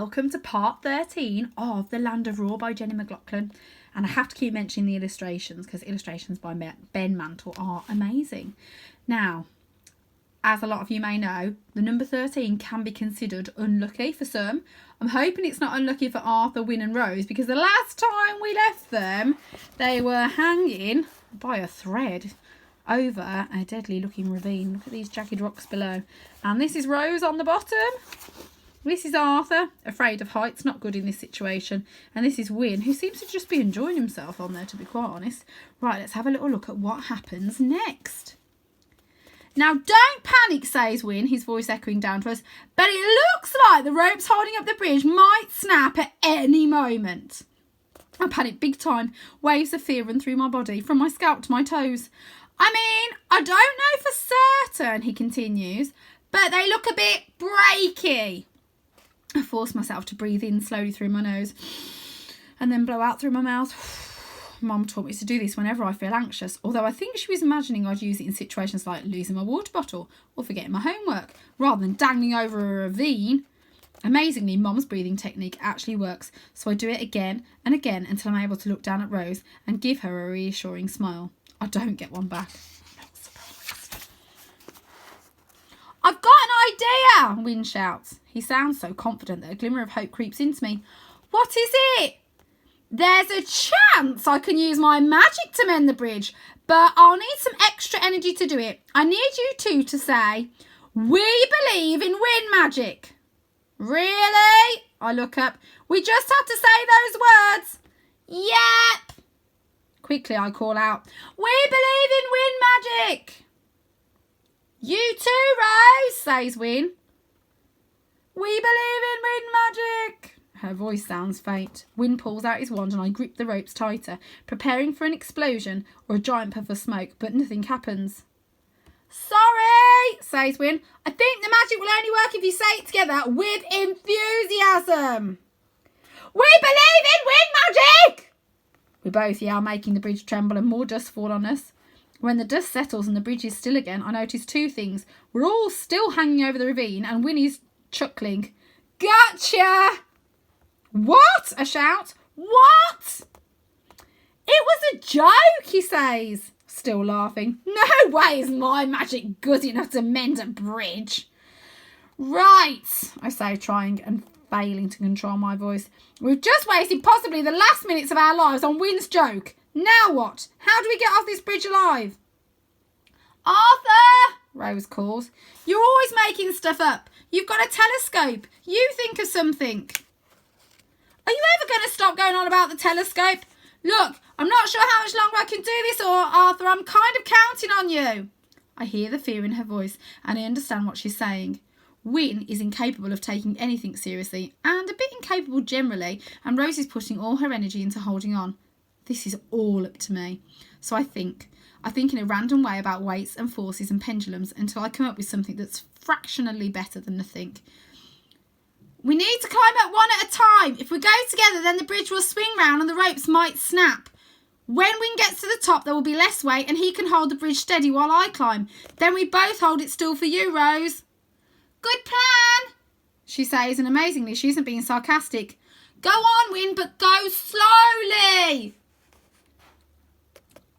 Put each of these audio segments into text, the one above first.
welcome to part 13 of The Land of Raw by Jenny McLaughlin. And I have to keep mentioning the illustrations because illustrations by Ben Mantle are amazing. Now, as a lot of you may know, the number 13 can be considered unlucky for some. I'm hoping it's not unlucky for Arthur, Wyn and Rose, because the last time we left them, they were hanging by a thread over a deadly looking ravine. Look at these jagged rocks below. And this is Rose on the bottom. This is Arthur, afraid of heights, not good in this situation. And this is Wyn, who seems to just be enjoying himself on there, to be quite honest. Right, let's have a little look at what happens next. Now, don't panic, says Wyn, his voice echoing down to us, but it looks like the ropes holding up the bridge might snap at any moment. I panic big time. Waves of fear run through my body, from my scalp to my toes. I mean, I don't know for certain, he continues, but they look a bit breaky. I force myself to breathe in slowly through my nose and then blow out through my mouth. Mum taught me to do this whenever I feel anxious, although I think she was imagining I'd use it in situations like losing my water bottle or forgetting my homework, rather than dangling over a ravine. Amazingly, Mum's breathing technique actually works, so I do it again and again until I'm able to look down at Rose and give her a reassuring smile. I don't get one back. I'm not surprised. I've got an idea, Wyn shouts. He sounds so confident that a glimmer of hope creeps into me. What is it? There's a chance I can use my magic to mend the bridge, but I'll need some extra energy to do it. I need you two to say, "We believe in Wyn magic." Really? I look up. We just have to say those words. Yep. Quickly I call out, "We believe in Wyn magic." You too, Rose, says Wyn. We believe in Wyn magic. Her voice sounds faint. Wyn pulls out his wand and I grip the ropes tighter, preparing for an explosion or a giant puff of smoke, but nothing happens. Sorry, says Wyn. I think the magic will only work if you say it together with enthusiasm. We believe in Wyn magic! We both yell, making the bridge tremble and more dust fall on us. When the dust settles and the bridge is still again, I notice two things. We're all still hanging over the ravine and Winnie's chuckling. Gotcha! What? I shout. What? It was a joke, he says, still laughing. No way is my magic good enough to mend a bridge. Right, I say, trying and failing to control my voice. We've just wasted possibly the last minutes of our lives on Wyn's joke. Now what? How do we get off this bridge alive? Arthur, Rose calls. You're always making stuff up. You've got a telescope. You think of something. Are you ever going to stop going on about the telescope? Look, I'm not sure how much longer I can do this, or Arthur, I'm kind of counting on you. I hear the fear in her voice and I understand what she's saying. Wyn is incapable of taking anything seriously and a bit incapable generally, and Rose is putting all her energy into holding on. This is all up to me. So I think in a random way about weights and forces and pendulums until I come up with something that's fractionally better than nothing. We need to climb up one at a time. If we go together, then the bridge will swing round and the ropes might snap. When Wyn gets to the top, there will be less weight and he can hold the bridge steady while I climb. Then we both hold it still for you, Rose. Good plan, she says, and amazingly, she isn't being sarcastic. Go on, Wyn, but go slowly.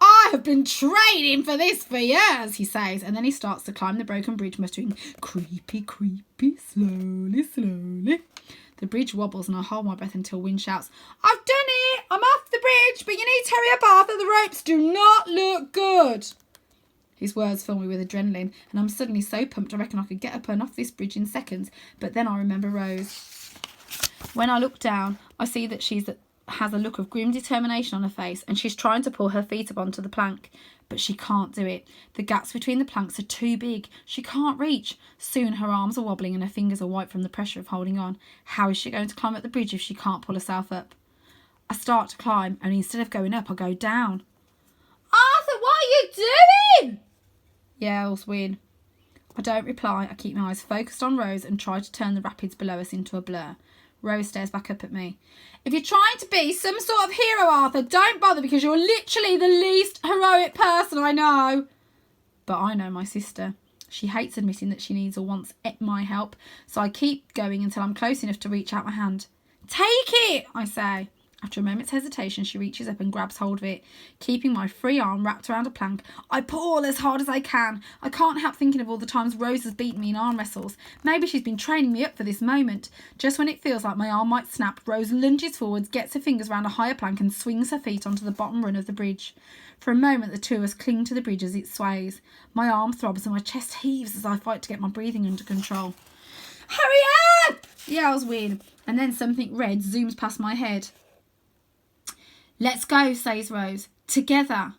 I have been training for this for years, he says, and then he starts to climb the broken bridge, muttering, creepy, creepy, slowly, slowly. The bridge wobbles and I hold my breath until Wyn shouts, I've done it! I'm off the bridge, but you need to hurry up, Arthur. The ropes do not look good. His words fill me with adrenaline, and I'm suddenly so pumped I reckon I could get up and off this bridge in seconds, but then I remember Rose. When I look down, I see that she has a look of grim determination on her face, and she's trying to pull her feet up onto the plank, but she can't do it. The gaps between the planks are too big. She can't reach. Soon her arms are wobbling and her fingers are white from the pressure of holding on. How is she going to climb up the bridge if she can't pull herself up? I start to climb, only instead of going up, I go down. Arthur, what are you doing? Yells Wyn. I don't reply. I keep my eyes focused on Rose and try to turn the rapids below us into a blur. Rose stares back up at me. If you're trying to be some sort of hero, Arthur, don't bother, because you're literally the least heroic person I know. But I know my sister. She hates admitting that she needs or wants my help, so I keep going until I'm close enough to reach out my hand. Take it, I say. After a moment's hesitation, she reaches up and grabs hold of it, keeping my free arm wrapped around a plank. I pull as hard as I can. I can't help thinking of all the times Rose has beaten me in arm wrestles. Maybe she's been training me up for this moment. Just when it feels like my arm might snap, Rose lunges forwards, gets her fingers round a higher plank and swings her feet onto the bottom run of the bridge. For a moment, the two of us cling to the bridge as it sways. My arm throbs and my chest heaves as I fight to get my breathing under control. Hurry up! Yells Win, and then something red zooms past my head. Let's go, says Rose. Together.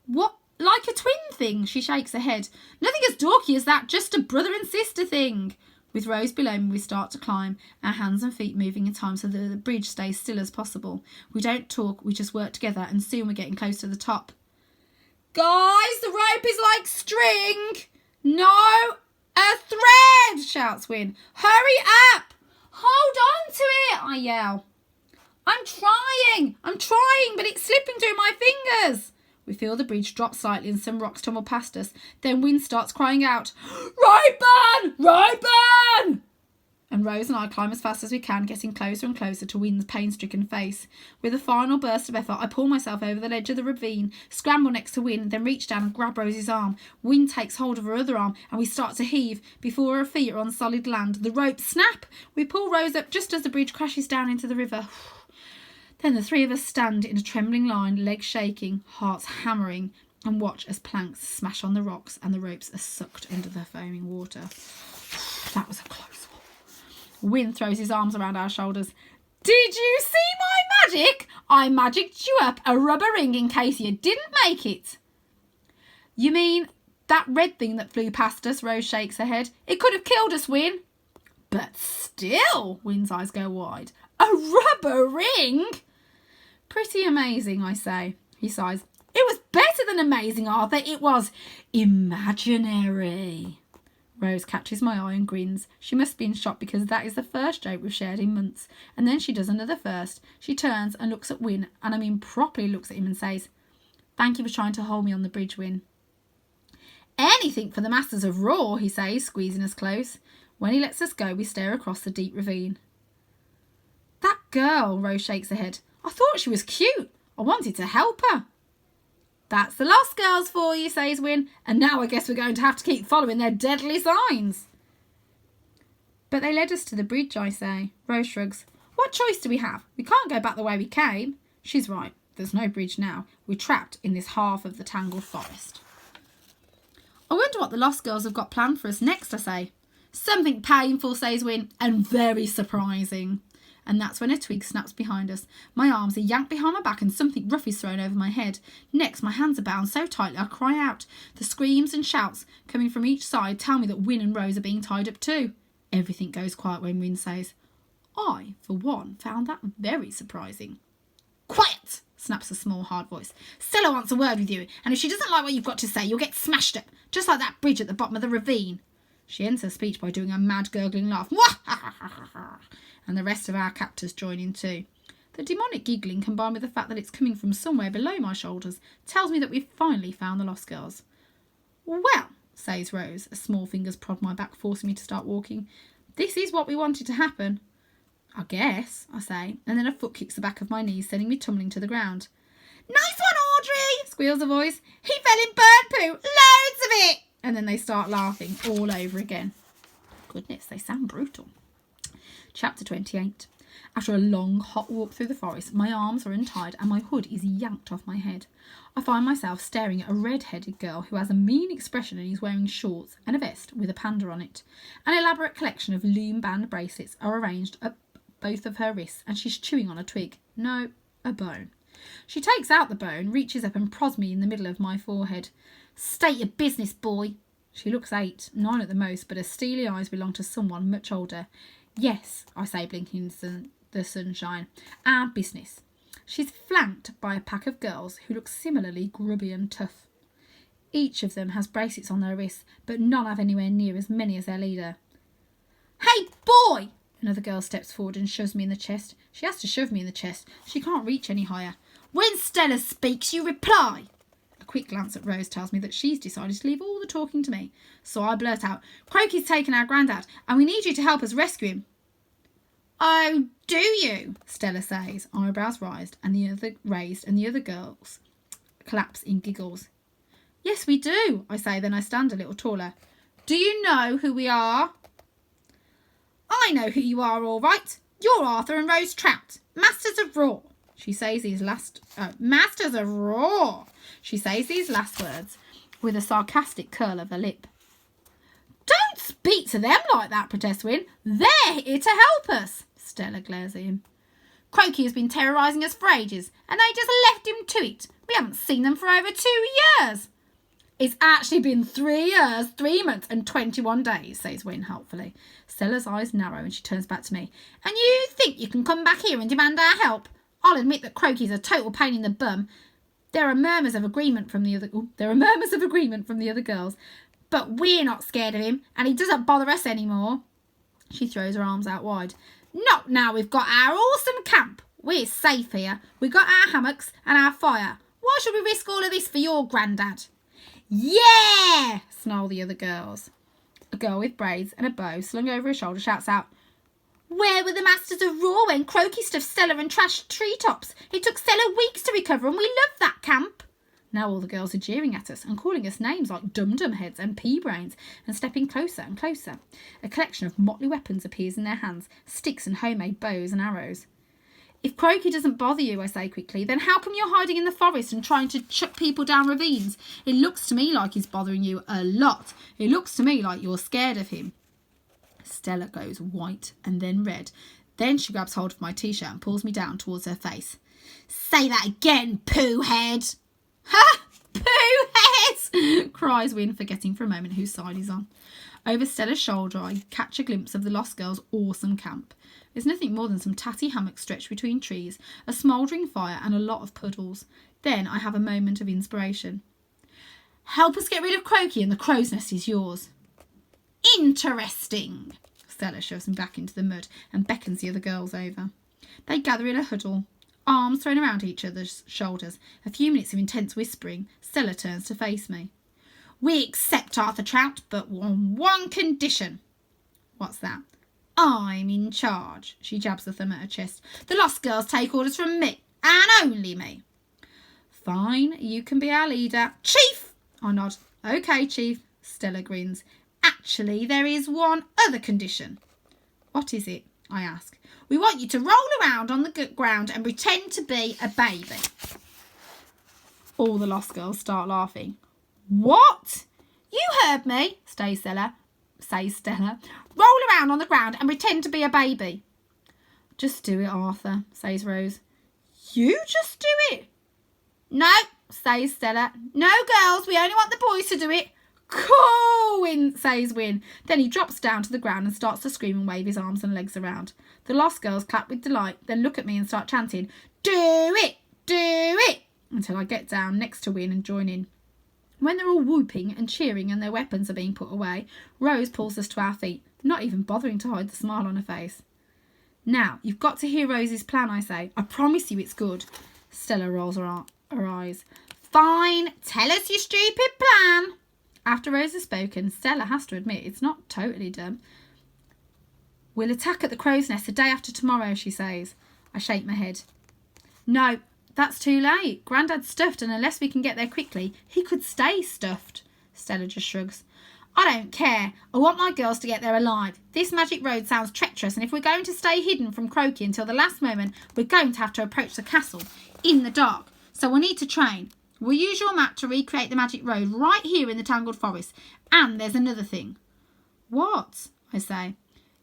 What? Like a twin thing? She shakes her head. Nothing as dorky as that, just a brother and sister thing. With Rose below me, we start to climb, our hands and feet moving in time so that the bridge stays still as possible. We don't talk, we just work together, and soon we're getting close to the top. Guys, the rope is like string. No, a thread, shouts Win. Hurry up. Hold on to it, I yell. I'm trying, but it's slipping through my fingers. We feel the bridge drop slightly and some rocks tumble past us. Then Win starts crying out, Rope burn! And Rose and I climb as fast as we can, getting closer and closer to Win's pain-stricken face. With a final burst of effort, I pull myself over the ledge of the ravine, scramble next to Win, then reach down and grab Rose's arm. Win takes hold of her other arm, and we start to heave. Before our feet are on solid land, the ropes snap. We pull Rose up just as the bridge crashes down into the river. Then the three of us stand in a trembling line, legs shaking, hearts hammering, and watch as planks smash on the rocks and the ropes are sucked into the foaming water. That was a close one. Win throws his arms around our shoulders. Did you see my magic? I magicked you up a rubber ring in case you didn't make it. You mean that red thing that flew past us? Rose shakes her head. It could have killed us, Win. But still, Win's eyes go wide. A rubber ring? Pretty amazing, I say. He sighs. It was better than amazing, Arthur. It was imaginary. Rose catches my eye and grins. She must be in shock because that is the first joke we've shared in months. And then she does another first. She turns and looks at Win, and I mean properly looks at him and says, Thank you for trying to hold me on the bridge, Win. Anything for the masters of Raw, he says, squeezing us close. When he lets us go, we stare across the deep ravine. That girl, Rose shakes her head. I thought she was cute. I wanted to help her. That's the Lost Girls for you, says Win, and now I guess we're going to have to keep following their deadly signs. But they led us to the bridge, I say. Rose shrugs. What choice do we have? We can't go back the way we came. She's right. There's no bridge now. We're trapped in this half of the tangled forest. I wonder what the Lost Girls have got planned for us next, I say. Something painful, says Win, and very surprising. And that's when a twig snaps behind us. My arms are yanked behind my back and something rough is thrown over my head. Next, my hands are bound so tightly I cry out. The screams and shouts coming from each side tell me that Win and Rose are being tied up too. Everything goes quiet when Win says, I, for one, found that very surprising. Quiet, snaps a small, hard voice. Stella wants a word with you, and if she doesn't like what you've got to say, you'll get smashed up, just like that bridge at the bottom of the ravine. She ends her speech by doing a mad gurgling laugh. And the rest of our captors join in too. The demonic giggling, combined with the fact that it's coming from somewhere below my shoulders, tells me that we've finally found the Lost Girls. Well, says Rose, as small fingers prod my back, forcing me to start walking. This is what we wanted to happen. I guess, I say, and then a foot kicks the back of my knees, sending me tumbling to the ground. Nice one, Audrey, squeals a voice. He fell in bird poo, loads of it. And then they start laughing all over again. Goodness, they sound brutal. Chapter 28. After a long, hot walk through the forest, my arms are untied and my hood is yanked off my head. I find myself staring at a red-headed girl who has a mean expression and is wearing shorts and a vest with a panda on it. An elaborate collection of loom band bracelets are arranged at both of her wrists and she's chewing on a twig. No, a bone. She takes out the bone, reaches up and prods me in the middle of my forehead. State your business, boy. She looks 8, 9 at the most, but her steely eyes belong to someone much older. Yes, I say, blinking in the sunshine. Our business. She's flanked by a pack of girls who look similarly grubby and tough. Each of them has bracelets on their wrists, but none have anywhere near as many as their leader. Hey, boy! Another girl steps forward and shoves me in the chest. She has to shove me in the chest. She can't reach any higher. When Stella speaks, you reply. A quick glance at Rose tells me that she's decided to leave all the talking to me. So I blurt out, Croaky's taken our granddad and we need you to help us rescue him. Oh, do you? Stella says, eyebrows raised and the other girls collapse in giggles. Yes, we do, I say, then I stand a little taller. Do you know who we are? I know who you are, all right. You're Arthur and Rose Trout, Masters of Raw. She says these last words with a sarcastic curl of her lip. Don't speak to them like that, protests Win. They're here to help us. Stella glares at him. Croaky has been terrorising us for ages, and they just left him to it. We haven't seen them for over 2 years. It's actually been 3 years, 3 months and 21 days, says Win helpfully. Stella's eyes narrow and she turns back to me. And you think you can come back here and demand our help? I'll admit that Croaky's a total pain in the bum. There are murmurs of agreement from the other girls, but we're not scared of him, and he doesn't bother us anymore. She throws her arms out wide. Not now we've got our awesome camp. We're safe here. We've got our hammocks and our fire. Why should we risk all of this for your granddad? Yeah! Snarl the other girls. A girl with braids and a bow slung over her shoulder shouts out, Where were the Masters of Raw when Croaky stuffed Stella and trashed treetops? It took Stella weeks to recover and we loved that camp. Now all the girls are jeering at us and calling us names like dum-dum heads and pea-brains and stepping closer and closer. A collection of motley weapons appears in their hands, sticks and homemade bows and arrows. If Croaky doesn't bother you, I say quickly, then how come you're hiding in the forest and trying to chuck people down ravines? It looks to me like he's bothering you a lot. It looks to me like you're scared of him. Stella goes white and then red. Then she grabs hold of my t-shirt and pulls me down towards her face. Say that again, poo head. Ha! Poo head! Cries Win, forgetting for a moment whose side he's on. Over Stella's shoulder, I catch a glimpse of the Lost Girls' awesome camp. It's nothing more than some tatty hammocks stretched between trees, a smouldering fire and a lot of puddles. Then I have a moment of inspiration. Help us get rid of Croaky and the crow's nest is yours. Interesting. Stella shoves him back into the mud and beckons the other girls over. They gather in a huddle, arms thrown around each other's shoulders. A few minutes of intense whispering. Stella turns to face me. We accept Arthur Trout, but on one condition. What's that? I'm in charge. She jabs the thumb at her chest. The Lost Girls take orders from me, and only me. Fine, you can be our leader. Chief! I nod. Okay, Chief. Stella grins. Actually, there is one other condition. What is it? I ask. We want you to roll around on the ground and pretend to be a baby. All the Lost Girls start laughing. What? You heard me, says Stella. Roll around on the ground and pretend to be a baby. Just do it, Arthur, says Rose. You just do it. No, says Stella. No, girls, we only want the boys to do it. Cool, says Win. Then he drops down to the ground and starts to scream and wave his arms and legs around. The Lost Girls clap with delight, then look at me and start chanting, Do it, until I get down next to Win and join in. When they're all whooping and cheering and their weapons are being put away, Rose pulls us to our feet, not even bothering to hide the smile on her face. Now, you've got to hear Rose's plan, I say. I promise you it's good. Stella rolls her eyes. Fine, tell us your stupid plan. After Rose has spoken, Stella has to admit it's not totally dumb. We'll attack at the crow's nest the day after tomorrow, she says. I shake my head. No, that's too late. Grandad's stuffed, and unless we can get there quickly, he could stay stuffed. Stella just shrugs. I don't care. I want my girls to get there alive. This magic road sounds treacherous, and if we're going to stay hidden from Croaky until the last moment, we're going to have to approach the castle in the dark. So we'll need to train. We'll use your map to recreate the magic road right here in the tangled forest. And there's another thing. What? I say.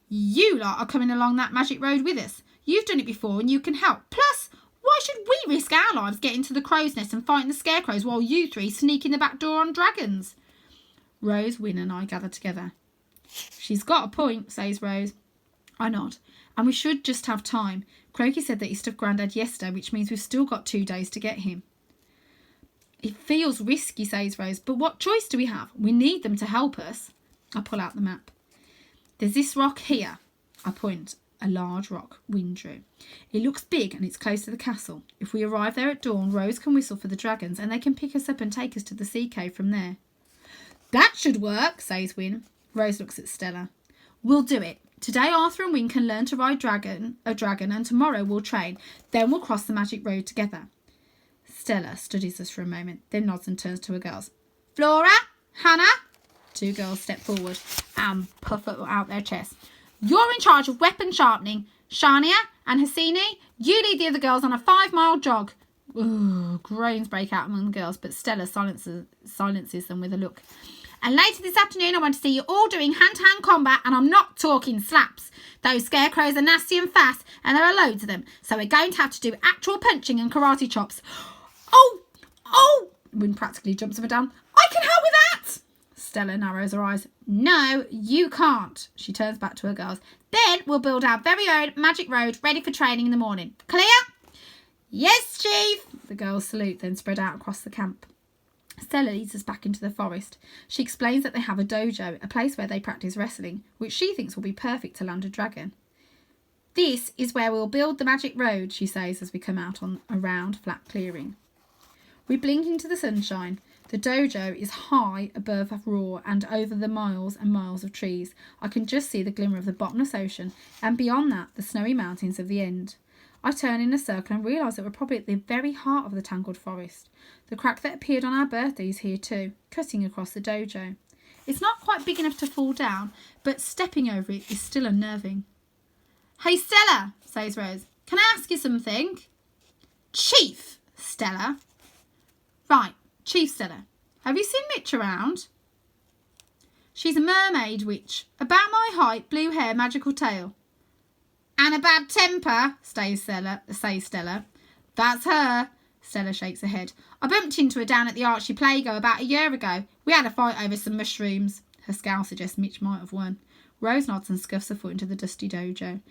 You lot are coming along that magic road with us. You've done it before and you can help. Plus, why should we risk our lives getting to the crow's nest and fighting the scarecrows while you three sneak in the back door on dragons? Rose, Win and I gather together. She's got a point, says Rose. I nod. And we should just have time. Croaky said that he stuffed Grandad yesterday, which means we've still got 2 days to get him. It feels risky, says Rose, but what choice do we have? We need them to help us. I pull out the map. There's this rock here. I point a large rock, Win drew. It looks big and it's close to the castle. If we arrive there at dawn, Rose can whistle for the dragons and they can pick us up and take us to the sea cave from there. That should work, says Win. Rose looks at Stella. We'll do it. Today Arthur and Win can learn to ride a dragon and tomorrow we'll train. Then we'll cross the magic road together. Stella studies us for a moment, then nods and turns to her girls. Flora, Hannah. 2 girls step forward and puff out their chests. You're in charge of weapon sharpening. Shania and Hassini, you lead the other girls on a 5-mile jog. Ooh, groans break out among the girls, but Stella silences them with a look. And later this afternoon, I want to see you all doing hand-to-hand combat, and I'm not talking slaps. Those scarecrows are nasty and fast, and there are loads of them, so we're going to have to do actual punching and karate chops. Oh! Win practically jumps up and down. I can help with that! Stella narrows her eyes. No, you can't. She turns back to her girls. Then we'll build our very own magic road ready for training in the morning. Clear? Yes, Chief. The girls salute, then spread out across the camp. Stella leads us back into the forest. She explains that they have a dojo, a place where they practice wrestling, which she thinks will be perfect to land a dragon. This is where we'll build the magic road, she says as we come out on a round, flat clearing. We blink into the sunshine. The dojo is high above Roar and over the miles and miles of trees. I can just see the glimmer of the bottomless ocean and beyond that the snowy mountains of the end. I turn in a circle and realise that we're probably at the very heart of the tangled forest. The crack that appeared on our birthday is here too, cutting across the dojo. It's not quite big enough to fall down, but stepping over it is still unnerving. Hey Stella, says Rose, can I ask you something? Chief Stella. Right, Chief Stella, have you seen Mitch around? She's a mermaid witch, about my height, blue hair, magical tail. And a bad temper, says Stella. That's her. Stella shakes her head. I bumped into her down at the Archipelago about a year ago. We had a fight over some mushrooms. Her scowl suggests Mitch might have won. Rose nods and scuffs her foot into the dusty dojo.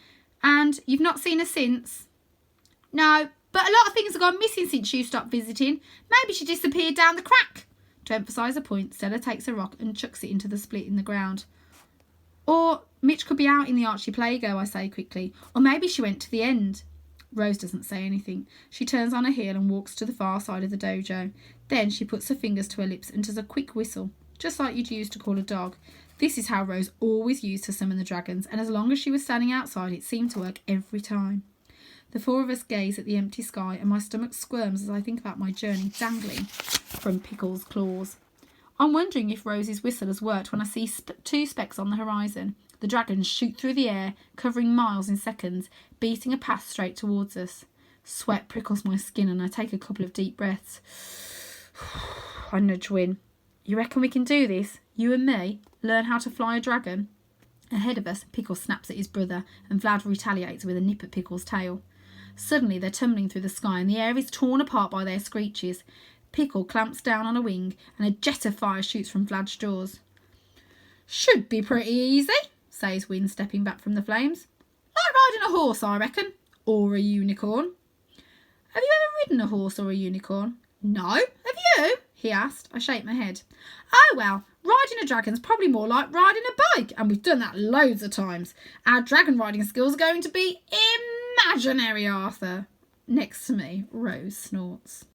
And you've not seen her since? No, but a lot of things have gone missing since you stopped visiting. Maybe she disappeared down the crack. To emphasise a point, Stella takes a rock and chucks it into the split in the ground. Or Mitch could be out in the Archipelago, I say quickly. Or maybe she went to the end. Rose doesn't say anything. She turns on her heel and walks to the far side of the dojo. Then she puts her fingers to her lips and does a quick whistle, just like you'd use to call a dog. This is how Rose always used to summon the dragons, and as long as she was standing outside, it seemed to work every time. The 4 of us gaze at the empty sky, and my stomach squirms as I think about my journey dangling from Pickle's claws. I'm wondering if Rose's whistle has worked when I see 2 specks on the horizon. The dragons shoot through the air, covering miles in seconds, beating a path straight towards us. Sweat prickles my skin and I take a couple of deep breaths. I nudge Win. You reckon we can do this? You and me? Learn how to fly a dragon? Ahead of us, Pickle snaps at his brother and Vlad retaliates with a nip at Pickle's tail. Suddenly they're tumbling through the sky and the air is torn apart by their screeches. Pickle clamps down on a wing and a jet of fire shoots from Vlad's jaws. Should be pretty easy, says Win, stepping back from the flames. Like riding a horse, I reckon. Or a unicorn. Have you ever ridden a horse or a unicorn? No. Have you? He asked. I shake my head. Oh, well, riding a dragon's probably more like riding a bike, and we've done that loads of times. Our dragon riding skills are going to be imaginary, Arthur. Next to me, Rose snorts.